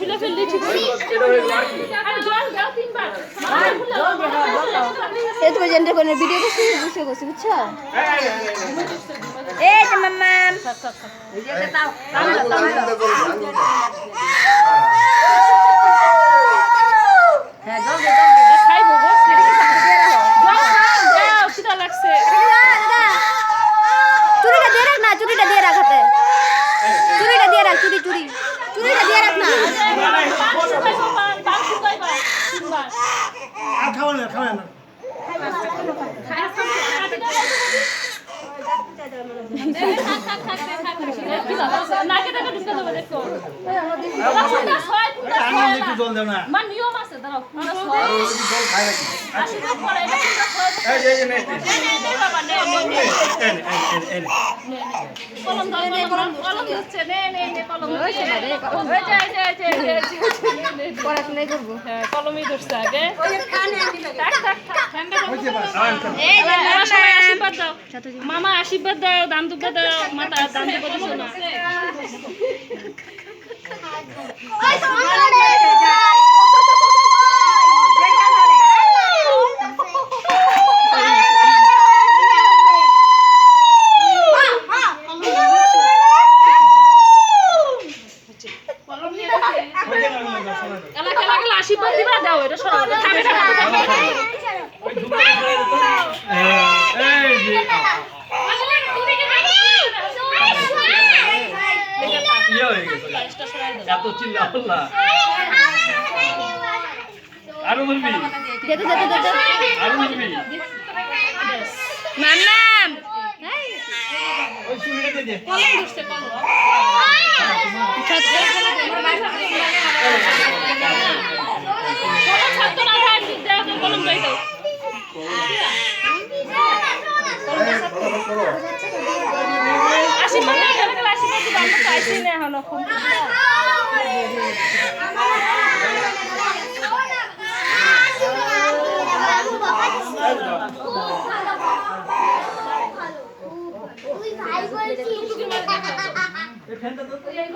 ছিলে ফেললি ঠিক আছে আরে জল দাও তিনবার এই তো জেন্ডার কোন ভিডিও করছি বুঝছো বুঝছো এই যে মাম্মা এই যে দাও হ্যাঁ জল দে খাইবো গো জল দাও খিদা লাগছে চুরিটা দিয়ে রাখ না চুরিটা দিয়ে রাখ হাতে চুরিটা দিয়ে রাখ চুরিটা দিয়ে রাখ না খাওয়া না নাকে টাকা ঢুকে দেবো দেখো একটু জল দাও না মান নিয়ম আছে দাঁড়াও জল খায় নাকি আশীর্বাদ করে এটা ঠিক আছে নে বাবা নে কলম দাও কলম দিচ্ছে নে কলম ওই যে পড়াশোনাই করব হ্যাঁ কলমই ধরছে আগে ওই কানে আনি থাক ঠান্ডা হইছে বাস এই যে সবাই আশীর্বাদ দাও মামা আশীর্বাদ দাও দান দুব্বা দাও মাতা দান দুব্বা দিছো না ওই সামনে এলাকা আশীর্বাদ দিবা দাও এটা সরো থামে ওই ধুপে এই যে ইয়ে হয়ে গেছে এত চিল্লা হল্লা আরো বলবি দে আরো বলবি মাম্মাম ওই চুড়িটা দে কলম ধরছে কলম ছাত্র না ভাই দাও কলম দাও আশীর্বাদ দাও এলাকা আশীর্বাদ দিবা আমরা চাইছি না এখনো এই ফ্যানটা তো এই